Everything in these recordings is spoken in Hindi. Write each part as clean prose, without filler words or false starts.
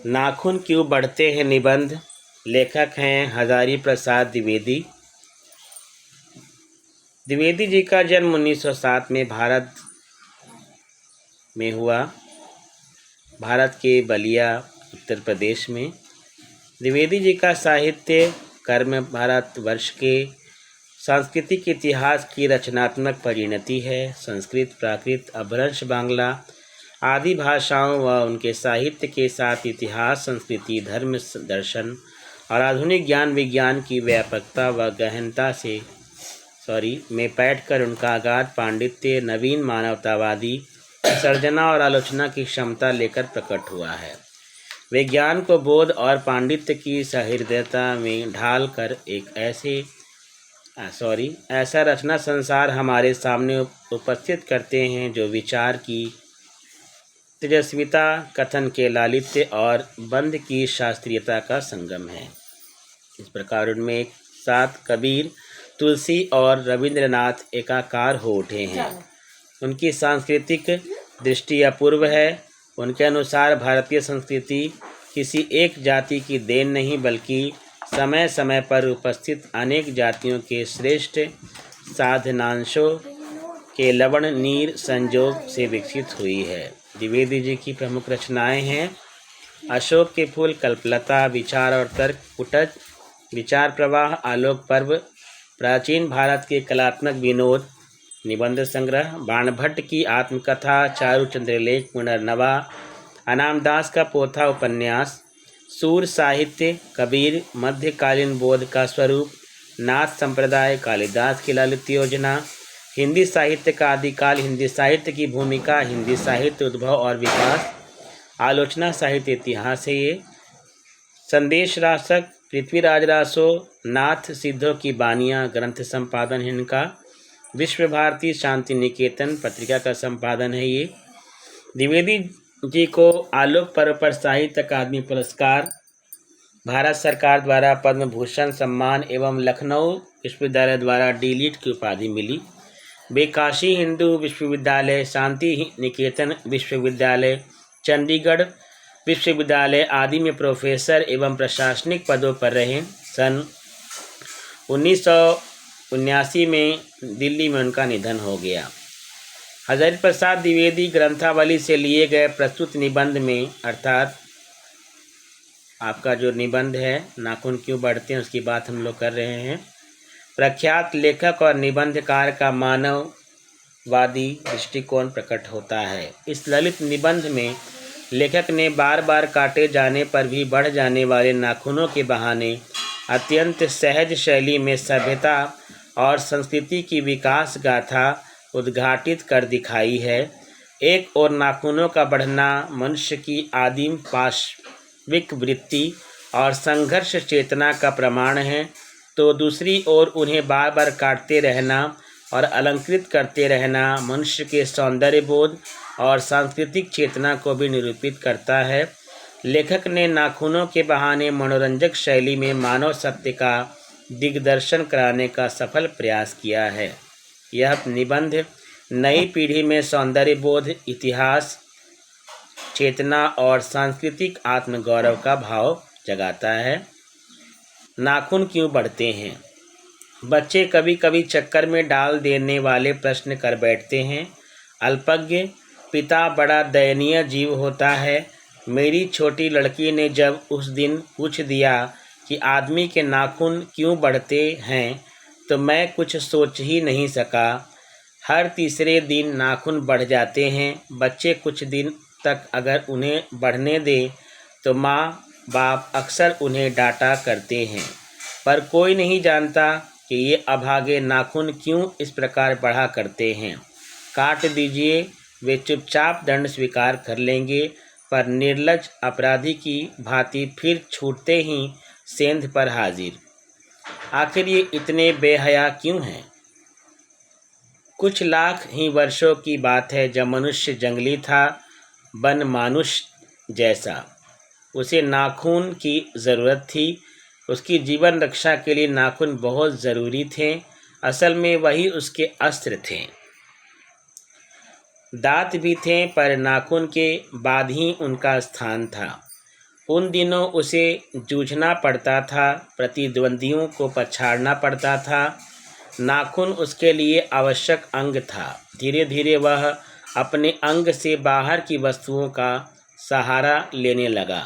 नाखून क्यों बढ़ते हैं निबंध। लेखक हैं हजारी प्रसाद द्विवेदी। द्विवेदी जी का जन्म 1907 में भारत में हुआ, भारत के बलिया उत्तर प्रदेश में। द्विवेदी जी का साहित्य कर्म भारतवर्ष के सांस्कृतिक इतिहास की रचनात्मक परिणति है। संस्कृत, प्राकृत, अपभ्रंश, बांग्ला आदि भाषाओं व उनके साहित्य के साथ इतिहास, संस्कृति, धर्म, दर्शन और आधुनिक ज्ञान विज्ञान की व्यापकता व गहनता से में बैठकर उनका अगाध पांडित्य नवीन मानवतावादी सर्जना और आलोचना की क्षमता लेकर प्रकट हुआ है। विज्ञान को बोध और पांडित्य की सहृदयता में ढाल कर एक ऐसा रचना संसार हमारे सामने उपस्थित करते हैं जो विचार की तेजस्विता, कथन के लालित्य और बंध की शास्त्रीयता का संगम है। इस प्रकार उनमें एक साथ कबीर, तुलसी और रविंद्रनाथ एकाकार हो उठे हैं। उनकी सांस्कृतिक दृष्टि अपूर्व है। उनके अनुसार भारतीय संस्कृति किसी एक जाति की देन नहीं, बल्कि समय समय पर उपस्थित अनेक जातियों के श्रेष्ठ साधनांशों के लवण नीर संजोग से विकसित हुई है। द्विवेदी जी की प्रमुख रचनाएं हैं अशोक के फूल, कल्पलता, विचार और तर्क, कुटज, विचार प्रवाह, आलोक पर्व, प्राचीन भारत के कलात्मक विनोद, निबंध संग्रह, बाणभट्ट की आत्मकथा, चारु चंद्रलेख, पुनर्नवा, अनामदास का पोथा उपन्यास, सूर साहित्य, कबीर, मध्यकालीन बोध का स्वरूप, नाथ संप्रदाय, कालिदास की ललित योजना, हिंदी साहित्य का आदिकाल, हिंदी साहित्य की भूमिका, हिंदी साहित्य उद्भव और विकास, आलोचना साहित्य इतिहास है ये। संदेश रासक, पृथ्वीराज रासो, नाथ सिद्धों की बानियाँ ग्रंथ संपादन है इनका। विश्व भारती शांति निकेतन पत्रिका का संपादन है ये। द्विवेदी जी को आलोक पर्व पर साहित्य अकादमी पुरस्कार, भारत सरकार द्वारा पद्म भूषण सम्मान एवं लखनऊ विश्वविद्यालय द्वारा डी.लिट की उपाधि मिली। वे काशी हिंदू विश्वविद्यालय, शांति निकेतन विश्वविद्यालय, चंडीगढ़ विश्वविद्यालय आदि में प्रोफेसर एवं प्रशासनिक पदों पर रहे। सन 1979 में दिल्ली में उनका निधन हो गया। हजारी प्रसाद द्विवेदी ग्रंथावली से लिए गए प्रस्तुत निबंध में, अर्थात आपका जो निबंध है नाखून क्यों बढ़ते हैं उसकी बात हम लोग कर रहे हैं। प्रख्यात लेखक और निबंधकार का मानववादी दृष्टिकोण प्रकट होता है। इस ललित निबंध में लेखक ने बार बार काटे जाने पर भी बढ़ जाने वाले नाखूनों के बहाने अत्यंत सहज शैली में सभ्यता और संस्कृति की विकास गाथा उद्घाटित कर दिखाई है। एक ओर नाखूनों का बढ़ना मनुष्य की आदिम पाशविक वृत्ति और संघर्ष चेतना का प्रमाण है, तो दूसरी ओर उन्हें बार बार काटते रहना और अलंकृत करते रहना मनुष्य के सौंदर्य बोध और सांस्कृतिक चेतना को भी निरूपित करता है। लेखक ने नाखूनों के बहाने मनोरंजक शैली में मानव सत्य का दिग्दर्शन कराने का सफल प्रयास किया है। यह निबंध नई पीढ़ी में सौंदर्य बोध, इतिहास, चेतना और सांस्कृतिक आत्मगौरव का भाव जगाता है। नाखून क्यों बढ़ते हैं। बच्चे कभी कभी चक्कर में डाल देने वाले प्रश्न कर बैठते हैं। अल्पज्ञ पिता बड़ा दयनीय जीव होता है। मेरी छोटी लड़की ने जब उस दिन पूछ दिया कि आदमी के नाखून क्यों बढ़ते हैं, तो मैं कुछ सोच ही नहीं सका। हर तीसरे दिन नाखून बढ़ जाते हैं। बच्चे कुछ दिन तक अगर उन्हें बढ़ने दें तो माँ बाप अक्सर उन्हें डांटा करते हैं, पर कोई नहीं जानता कि ये अभागे नाखून क्यों इस प्रकार बढ़ा करते हैं। काट दीजिए, वे चुपचाप दंड स्वीकार कर लेंगे, पर निर्लज अपराधी की भांति फिर छूटते ही सेंध पर हाजिर। आखिर ये इतने बेहया क्यों हैं। कुछ लाख ही वर्षों की बात है जब मनुष्य जंगली था, वन मानुष जैसा। उसे नाखून की ज़रूरत थी। उसकी जीवन रक्षा के लिए नाखून बहुत ज़रूरी थे। असल में वही उसके अस्त्र थे। दांत भी थे, पर नाखून के बाद ही उनका स्थान था। उन दिनों उसे जूझना पड़ता था, प्रतिद्वंदियों को पछाड़ना पड़ता था। नाखून उसके लिए आवश्यक अंग था। धीरे धीरे वह अपने अंग से बाहर की वस्तुओं का सहारा लेने लगा।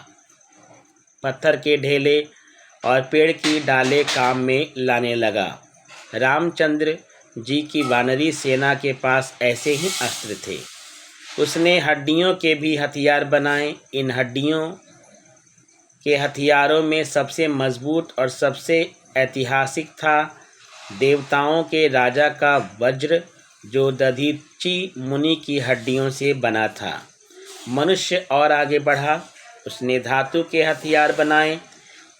पत्थर के ढेले और पेड़ की डालें काम में लाने लगा। रामचंद्र जी की वानरी सेना के पास ऐसे ही अस्त्र थे। उसने हड्डियों के भी हथियार बनाए। इन हड्डियों के हथियारों में सबसे मजबूत और सबसे ऐतिहासिक था देवताओं के राजा का वज्र, जो दधीचि मुनि की हड्डियों से बना था। मनुष्य और आगे बढ़ा। उसने धातु के हथियार बनाए।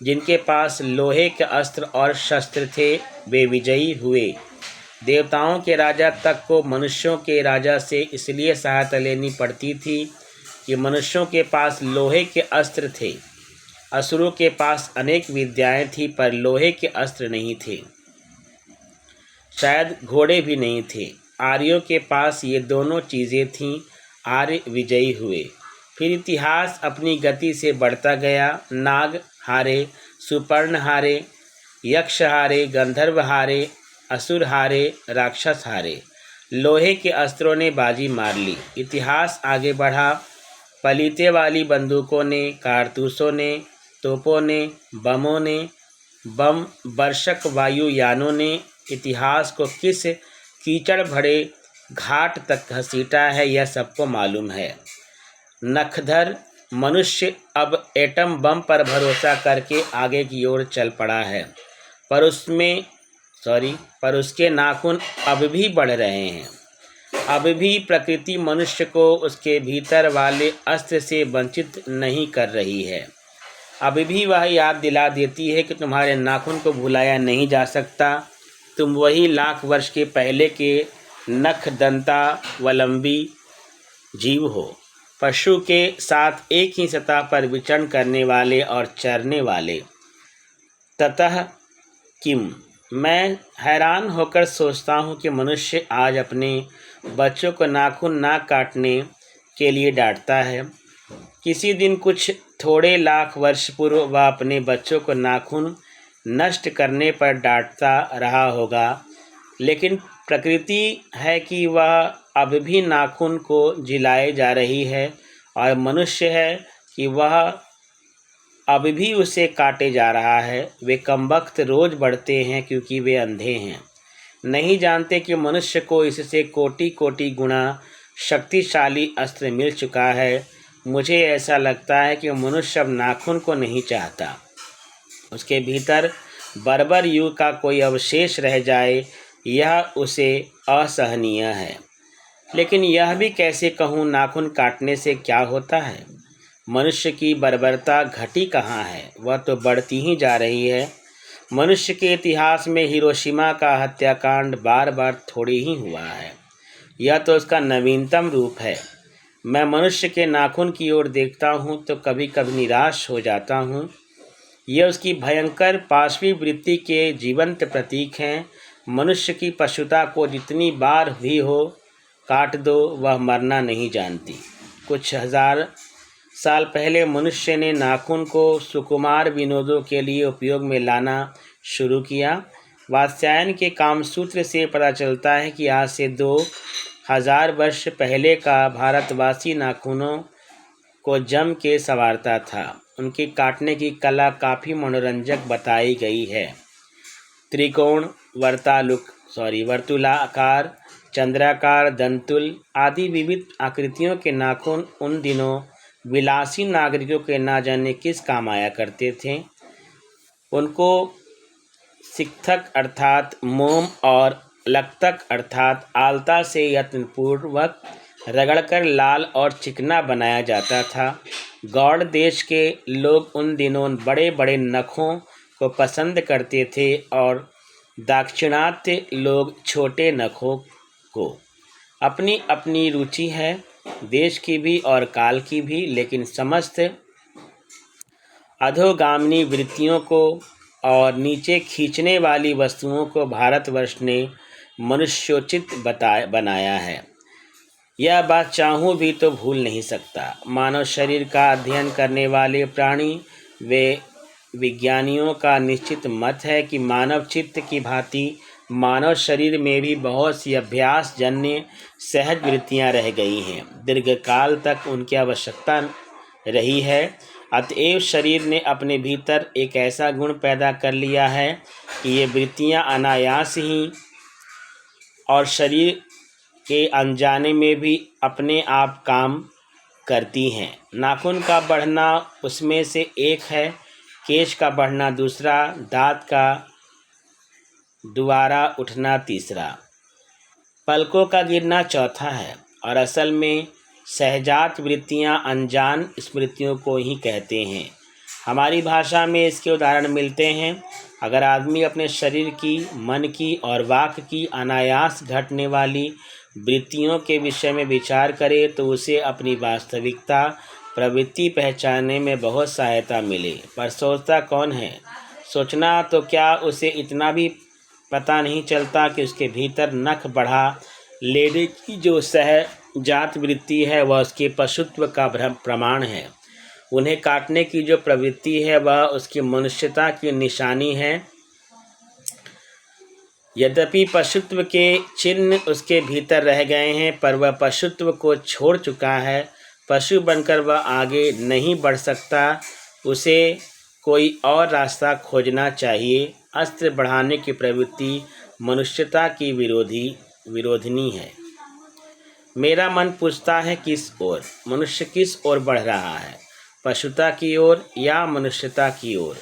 जिनके पास लोहे के अस्त्र और शस्त्र थे वे विजयी हुए। देवताओं के राजा तक को मनुष्यों के राजा से इसलिए सहायता लेनी पड़ती थी कि मनुष्यों के पास लोहे के अस्त्र थे। असुरों के पास अनेक विद्याएं थी पर लोहे के अस्त्र नहीं थे, शायद घोड़े भी नहीं थे। आर्यों के पास ये दोनों चीज़ें थीं। आर्य विजयी हुए। फिर इतिहास अपनी गति से बढ़ता गया। नाग हारे, सुपर्ण हारे, यक्ष हारे, गंधर्व हारे, असुर हारे, राक्षस हारे। लोहे के अस्त्रों ने बाजी मार ली। इतिहास आगे बढ़ा। पलीते वाली बंदूकों ने, कारतूसों ने, तोपों ने, बमों ने, बम वर्षक वायुयानों ने इतिहास को किस कीचड़ भरे घाट तक घसीटा है, यह सबको मालूम है। नखधर मनुष्य अब एटम बम पर भरोसा करके आगे की ओर चल पड़ा है, पर उसके नाखून अब भी बढ़ रहे हैं। अब भी प्रकृति मनुष्य को उसके भीतर वाले अस्त्र से वंचित नहीं कर रही है। अब भी वह याद दिला देती है कि तुम्हारे नाखून को भुलाया नहीं जा सकता। तुम वही लाख वर्ष के पहले के नख दंतावलंबी जीव हो, पशु के साथ एक ही सतह पर विचरण करने वाले और चरने वाले। ततः किम, मैं हैरान होकर सोचता हूँ कि मनुष्य आज अपने बच्चों को नाखून ना काटने के लिए डांटता है। किसी दिन कुछ थोड़े लाख वर्ष पूर्व वह अपने बच्चों को नाखून नष्ट करने पर डांटता रहा होगा। लेकिन प्रकृति है कि वह अब भी नाखून को जिलाए जा रही है, और मनुष्य है कि वह अब भी उसे काटे जा रहा है। वे कमबख्त रोज बढ़ते हैं क्योंकि वे अंधे हैं, नहीं जानते कि मनुष्य को इससे कोटि कोटि गुना शक्तिशाली अस्त्र मिल चुका है। मुझे ऐसा लगता है कि मनुष्य अब नाखून को नहीं चाहता। उसके भीतर बर्बर युग का कोई अवशेष रह जाए, यह उसे असहनीय है। लेकिन यह भी कैसे कहूँ, नाखून काटने से क्या होता है? मनुष्य की बर्बरता घटी कहाँ है? वह तो बढ़ती ही जा रही है। मनुष्य के इतिहास में हिरोशिमा का हत्याकांड बार बार थोड़ी ही हुआ है। यह तो उसका नवीनतम रूप है। मैं मनुष्य के नाखून की ओर देखता हूँ तो कभी कभी निराश हो जाता हूँ। यह उसकी भयंकर पाशवी वृत्ति के जीवंत प्रतीक हैं। मनुष्य की पशुता को जितनी बार भी हो काट दो, वह मरना नहीं जानती। कुछ हजार साल पहले मनुष्य ने नाखून को सुकुमार विनोदों के लिए उपयोग में लाना शुरू किया। वात्स्यायन के कामसूत्र से पता चलता है कि आज से 2000 वर्ष पहले का भारतवासी नाखूनों को जम के संवारता था। उनकी काटने की कला काफ़ी मनोरंजक बताई गई है। त्रिकोण, वर्तुलाकार, चंद्राकार, दंतुल आदि विविध आकृतियों के नाखून उन दिनों विलासी नागरिकों के ना जाने किस काम आया करते थे। उनको सिकथक अर्थात मोम और लकतक अर्थात आलता से यत्नपूर्वक रगड़कर लाल और चिकना बनाया जाता था। गौड़ देश के लोग उन दिनों बड़े बड़े नखों को पसंद करते थे और दाक्षिणात्य लोग छोटे नखों को। अपनी अपनी रुचि है, देश की भी और काल की भी, लेकिन समस्त अधोगामिनी वृत्तियों को और नीचे खींचने वाली वस्तुओं को भारतवर्ष ने मनुष्योचित बनाया है। यह बात चाहूँ भी तो भूल नहीं सकता। मानव शरीर का अध्ययन करने वाले प्राणी वे विज्ञानियों का निश्चित मत है कि मानव चित्त की भांति मानव शरीर में भी बहुत सी अभ्यास जन्य सहज वृत्तियाँ रह गई हैं, दीर्घकाल तक उनकी आवश्यकता रही है। अतएव शरीर ने अपने भीतर एक ऐसा गुण पैदा कर लिया है कि ये वृत्तियाँ अनायास ही और शरीर के अनजाने में भी अपने आप काम करती हैं। नाखून का बढ़ना उसमें से एक है, केश का बढ़ना दूसरा, दांत का दोबारा उठना तीसरा, पलकों का गिरना चौथा है। और असल में सहजात वृत्तियां अनजान स्मृतियों को ही कहते हैं। हमारी भाषा में इसके उदाहरण मिलते हैं। अगर आदमी अपने शरीर की, मन की और वाक की अनायास घटने वाली वृत्तियों के विषय में विचार करे तो उसे अपनी वास्तविकता प्रवृत्ति पहचानने में बहुत सहायता मिले। पर सोचता कौन है? सोचना तो क्या, उसे इतना भी पता नहीं चलता कि उसके भीतर नख बढ़ा लेने की जो सहजात वृत्ति है वह उसके पशुत्व का प्रमाण है। उन्हें काटने की जो प्रवृत्ति है वह उसकी मनुष्यता की निशानी है। यद्यपि पशुत्व के चिन्ह उसके भीतर रह गए हैं, पर वह पशुत्व को छोड़ चुका है। पशु बनकर वह आगे नहीं बढ़ सकता, उसे कोई और रास्ता खोजना चाहिए। अस्त्र बढ़ाने की प्रवृत्ति मनुष्यता की विरोधिनी है। मेरा मन पूछता है किस ओर? मनुष्य किस ओर बढ़ रहा है? पशुता की ओर या मनुष्यता की ओर?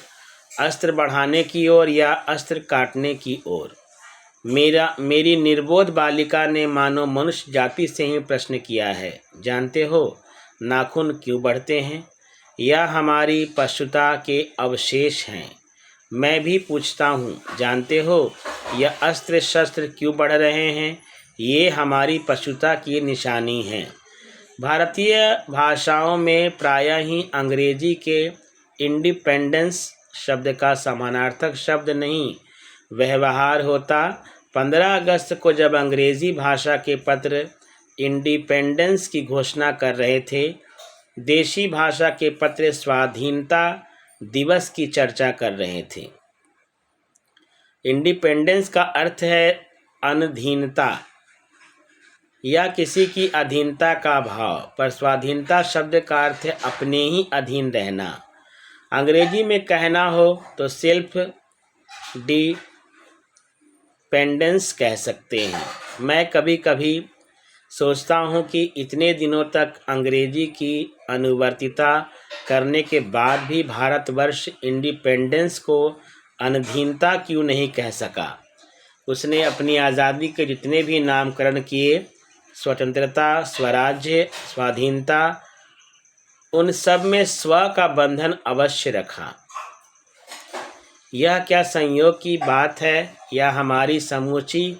अस्त्र बढ़ाने की ओर या अस्त्र काटने की ओर? मेरी निर्बोध बालिका ने मानो मनुष्य जाति से ही प्रश्न किया है, जानते हो नाखून क्यों बढ़ते हैं? यह हमारी पशुता के अवशेष हैं। मैं भी पूछता हूँ, जानते हो यह अस्त्र शस्त्र क्यों बढ़ रहे हैं? ये हमारी पशुता की निशानी है। भारतीय भाषाओं में प्रायः ही अंग्रेजी के इंडिपेंडेंस शब्द का समानार्थक शब्द नहीं व्यवहार होता। 15 अगस्त को जब अंग्रेज़ी भाषा के पत्र इंडिपेंडेंस की घोषणा कर रहे थे, देशी भाषा के पत्र स्वाधीनता दिवस की चर्चा कर रहे थे। इंडिपेंडेंस का अर्थ है अनधीनता या किसी की अधीनता का भाव, पर स्वाधीनता शब्द का अर्थ है अपने ही अधीन रहना। अंग्रेजी में कहना हो तो सेल्फ डिपेंडेंस कह सकते हैं। मैं कभी कभी सोचता हूँ कि इतने दिनों तक अंग्रेजी की अनुवर्तिता करने के बाद भी भारतवर्ष इंडिपेंडेंस को अनधीनता क्यों नहीं कह सका। उसने अपनी आज़ादी के जितने भी नामकरण किए, स्वतंत्रता, स्वराज्य, स्वाधीनता, उन सब में स्व का बंधन अवश्य रखा। यह क्या संयोग की बात है, या हमारी समूची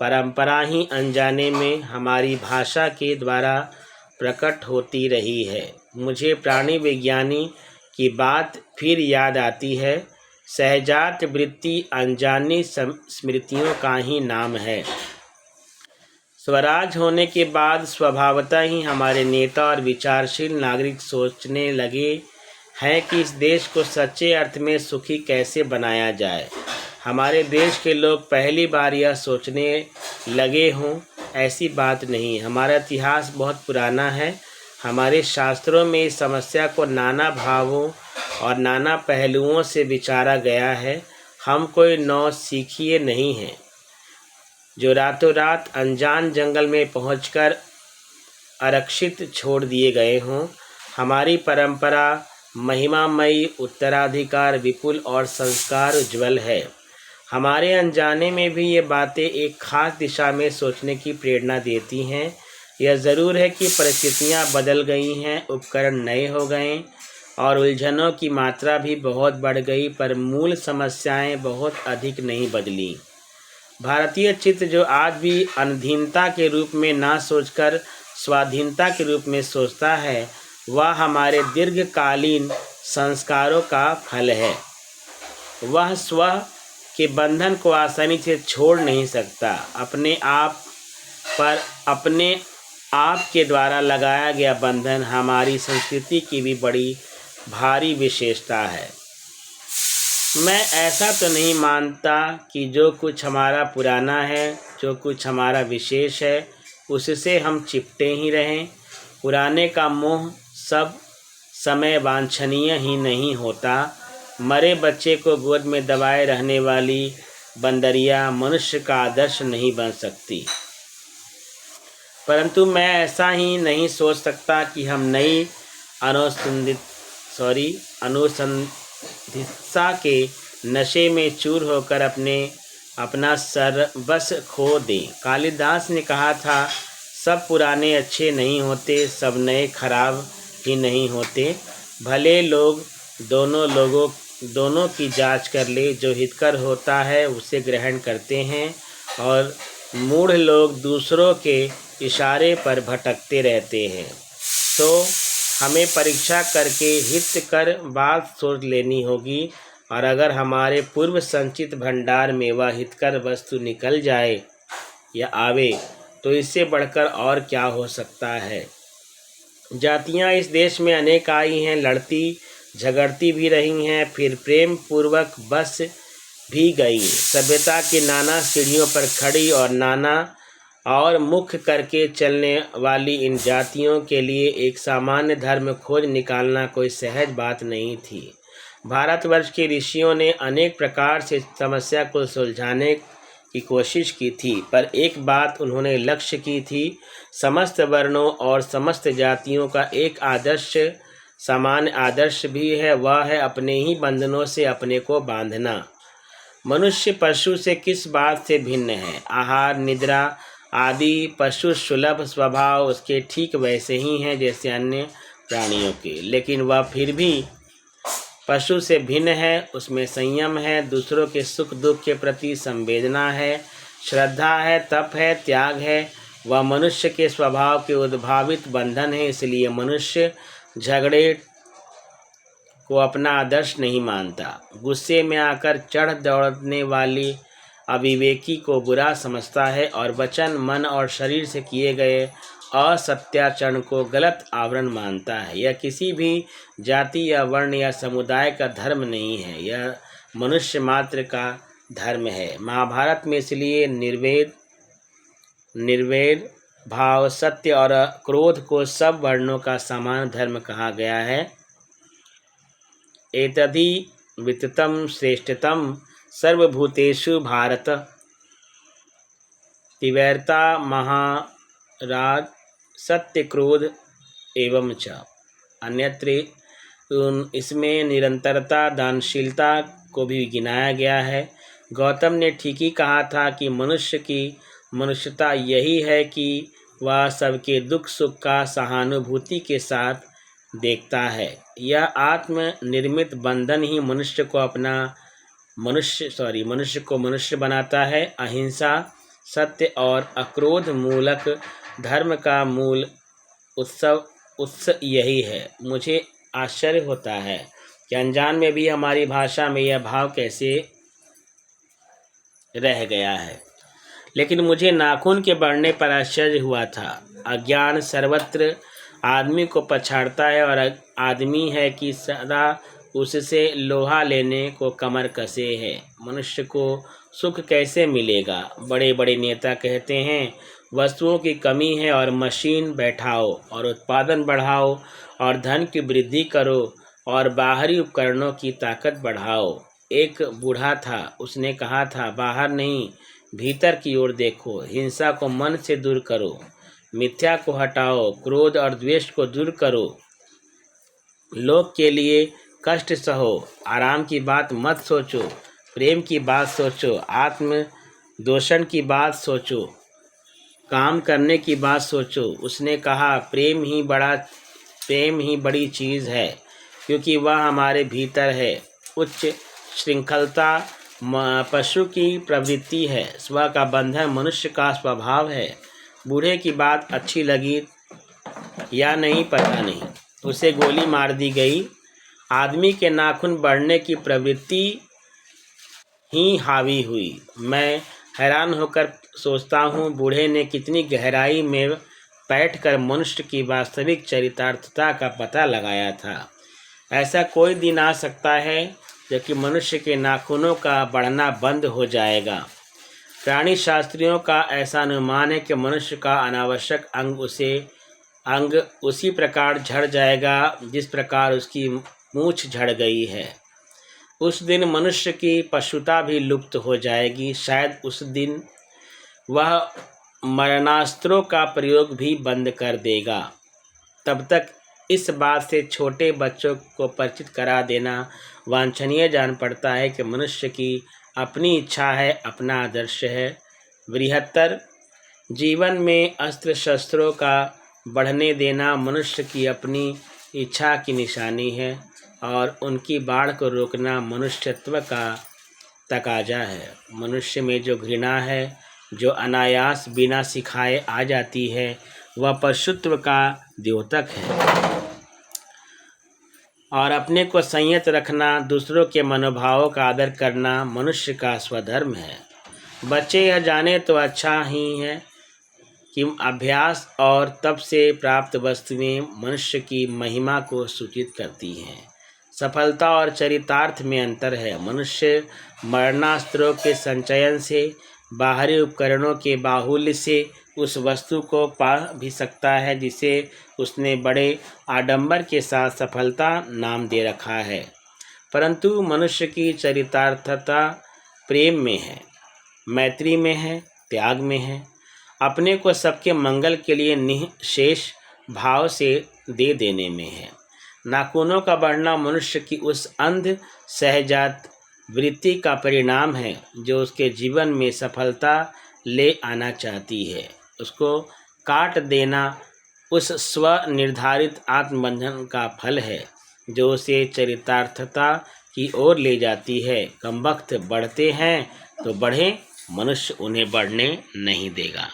परंपरा ही अनजाने में हमारी भाषा के द्वारा प्रकट होती रही है। मुझे प्राणी विज्ञानी की बात फिर याद आती है। सहजात वृत्ति अनजानी स्मृतियों का ही नाम है। स्वराज होने के बाद स्वभावतः ही हमारे नेता और विचारशील नागरिक सोचने लगे हैं कि इस देश को सच्चे अर्थ में सुखी कैसे बनाया जाए। हमारे देश के लोग पहली बार यह सोचने लगे हों, ऐसी बात नहीं। हमारा इतिहास बहुत पुराना है। हमारे शास्त्रों में इस समस्या को नाना भावों और नाना पहलुओं से विचारा गया है। हम कोई नौसिखिए नहीं हैं जो रातों रात अनजान जंगल में पहुंचकर आरक्षित छोड़ दिए गए हों। हमारी परंपरा महिमामयी, उत्तराधिकार विपुल और संस्कार उज्ज्वल है। हमारे अनजाने में भी ये बातें एक खास दिशा में सोचने की प्रेरणा देती हैं। यह ज़रूर है कि परिस्थितियाँ बदल गई हैं, उपकरण नए हो गए और उलझनों की मात्रा भी बहुत बढ़ गई, पर मूल समस्याएं बहुत अधिक नहीं बदली। भारतीय चित्त जो आज भी अनधीनता के रूप में ना सोचकर स्वाधीनता के रूप में सोचता है, वह हमारे दीर्घकालीन संस्कारों का फल है। वह स्व के बंधन को आसानी से छोड़ नहीं सकता। अपने आप पर अपने आपके द्वारा लगाया गया बंधन हमारी संस्कृति की भी बड़ी भारी विशेषता है। मैं ऐसा तो नहीं मानता कि जो कुछ हमारा पुराना है, जो कुछ हमारा विशेष है, उससे हम चिपटे ही रहें। पुराने का मोह सब समय वांछनीय ही नहीं होता। मरे बच्चे को गोद में दबाए रहने वाली बंदरिया मनुष्य का आदर्श नहीं बन सकती। परंतु मैं ऐसा ही नहीं सोच सकता कि हम नई अनुसंधित्सा के नशे में चूर होकर अपना सर्वस्व खो दें। कालिदास ने कहा था, सब पुराने अच्छे नहीं होते, सब नए खराब ही नहीं होते। भले लोग दोनों की जांच कर ले। जो हितकर होता है उसे ग्रहण करते हैं और मूढ़ लोग दूसरों के इशारे पर भटकते रहते हैं। तो हमें परीक्षा करके हित कर बात सोच लेनी होगी, और अगर हमारे पूर्व संचित भंडार में वह हितकर वस्तु निकल जाए या आवे तो इससे बढ़कर और क्या हो सकता है। जातियां इस देश में अनेक आई हैं, लड़ती झगड़ती भी रही हैं, फिर प्रेम पूर्वक बस भी गई। सभ्यता की नाना सीढ़ियों पर खड़ी और नाना और मुख करके चलने वाली इन जातियों के लिए एक सामान्य धर्म खोज निकालना कोई सहज बात नहीं थी। भारतवर्ष के ऋषियों ने अनेक प्रकार से समस्या को सुलझाने की कोशिश की थी, पर एक बात उन्होंने लक्ष्य की थी, समस्त वर्णों और समस्त जातियों का एक आदर्श समान आदर्श भी है, वह है अपने ही बंधनों से अपने को बांधना। मनुष्य पशु से किस बात से भिन्न है? आहार, निद्रा आदि पशु सुलभ स्वभाव उसके ठीक वैसे ही हैं जैसे अन्य प्राणियों के, लेकिन वह फिर भी पशु से भिन्न है। उसमें संयम है, दूसरों के सुख दुख के प्रति संवेदना है, श्रद्धा है, तप है, त्याग है। वह मनुष्य के स्वभाव के उद्भावित बंधन है। इसलिए मनुष्य झगड़े को अपना आदर्श नहीं मानता। गुस्से में आकर चढ़ दौड़ने वाली अविवेकी को बुरा समझता है और वचन, मन और शरीर से किए गए असत्याचरण को गलत आवरण मानता है। यह किसी भी जाति या वर्ण या समुदाय का धर्म नहीं है, यह मनुष्य मात्र का धर्म है। महाभारत में इसलिए निर्वेद भाव, सत्य और क्रोध को सब वर्णों का समान धर्म कहा गया है। एतद्धि विततं श्रेष्ठतम सर्वभूतेषु भारत, तिवैरता महाराज सत्य क्रोध एवं च अन्यत्र। इसमें निरंतरता, दानशीलता को भी गिनाया गया है। गौतम ने ठीक ही कहा था कि मनुष्य की मनुष्यता यही है कि वह सबके दुख सुख का सहानुभूति के साथ देखता है। यह आत्म निर्मित बंधन ही मनुष्य को मनुष्य बनाता है। अहिंसा, सत्य और अक्रोध मूलक धर्म का मूल उत्स यही है। मुझे आश्चर्य होता है कि अनजान में भी हमारी भाषा में यह भाव कैसे रह गया है। लेकिन मुझे नाखून के बढ़ने पर आश्चर्य हुआ था। अज्ञान सर्वत्र आदमी को पछाड़ता है और आदमी है कि सदा उससे लोहा लेने को कमर कसे है। मनुष्य को सुख कैसे मिलेगा? बड़े बड़े नेता कहते हैं वस्तुओं की कमी है और मशीन बैठाओ और उत्पादन बढ़ाओ और धन की वृद्धि करो और बाहरी उपकरणों की ताकत बढ़ाओ। एक बूढ़ा था, उसने कहा था, बाहर नहीं भीतर की ओर देखो, हिंसा को मन से दूर करो, मिथ्या को हटाओ, क्रोध और द्वेष को दूर करो, लोक के लिए कष्ट सहो, आराम की बात मत सोचो, प्रेम की बात सोचो, आत्म दोषण की बात सोचो, काम करने की बात सोचो। उसने कहा प्रेम ही बड़ी चीज़ है क्योंकि वह हमारे भीतर है। उच्च श्रृंखलता पशु की प्रवृत्ति है, स्व का बंधन मनुष्य का स्वभाव है। बूढ़े की बात अच्छी लगी या नहीं पता नहीं, उसे गोली मार दी गई। आदमी के नाखून बढ़ने की प्रवृत्ति ही हावी हुई। मैं हैरान होकर सोचता हूँ बूढ़े ने कितनी गहराई में बैठकर मनुष्य की वास्तविक चरितार्थता का पता लगाया था। ऐसा कोई दिन आ सकता है जबकि मनुष्य के नाखूनों का बढ़ना बंद हो जाएगा। प्राणी शास्त्रियों का ऐसा अनुमान है कि मनुष्य का अनावश्यक अंग उसी प्रकार झड़ जाएगा जिस प्रकार उसकी मूछ झड़ गई है। उस दिन मनुष्य की पशुता भी लुप्त हो जाएगी। शायद उस दिन वह मरणास्त्रों का प्रयोग भी बंद कर देगा। तब तक इस बात से छोटे बच्चों को परिचित करा देना वांछनीय जान पड़ता है कि मनुष्य की अपनी इच्छा है, अपना आदर्श है। बृहत्तर जीवन में अस्त्र शस्त्रों का बढ़ने देना मनुष्य की अपनी इच्छा की निशानी है और उनकी बाढ़ को रोकना मनुष्यत्व का तकाजा है। मनुष्य में जो घृणा है, जो अनायास बिना सिखाए आ जाती है, वह पशुत्व का द्योतक है। और अपने को संयत रखना, दूसरों के मनोभावों का आदर करना मनुष्य का स्वधर्म है। बच्चे यह जाने तो अच्छा ही है कि अभ्यास और तप से प्राप्त वस्तुएं मनुष्य की महिमा को सूचित करती हैं। सफलता और चरितार्थ में अंतर है। मनुष्य मरणास्त्रों के संचयन से, बाहरी उपकरणों के बाहुल्य से उस वस्तु को पा भी सकता है जिसे उसने बड़े आडंबर के साथ सफलता नाम दे रखा है। परंतु मनुष्य की चरितार्थता प्रेम में है, मैत्री में है, त्याग में है। अपने को सबके मंगल के लिए निःशेष भाव से दे देने में है। नाखूनों का बढ़ना मनुष्य की उस अंध सहजात वृत्ति का परिणाम है जो उसके जीवन में सफलता ले आना चाहती है। उसको काट देना उस स्वनिर्धारित आत्मबंधन का फल है जो उसे चरितार्थता की ओर ले जाती है। कमबख्त बढ़ते हैं तो बढ़े, मनुष्य उन्हें बढ़ने नहीं देगा।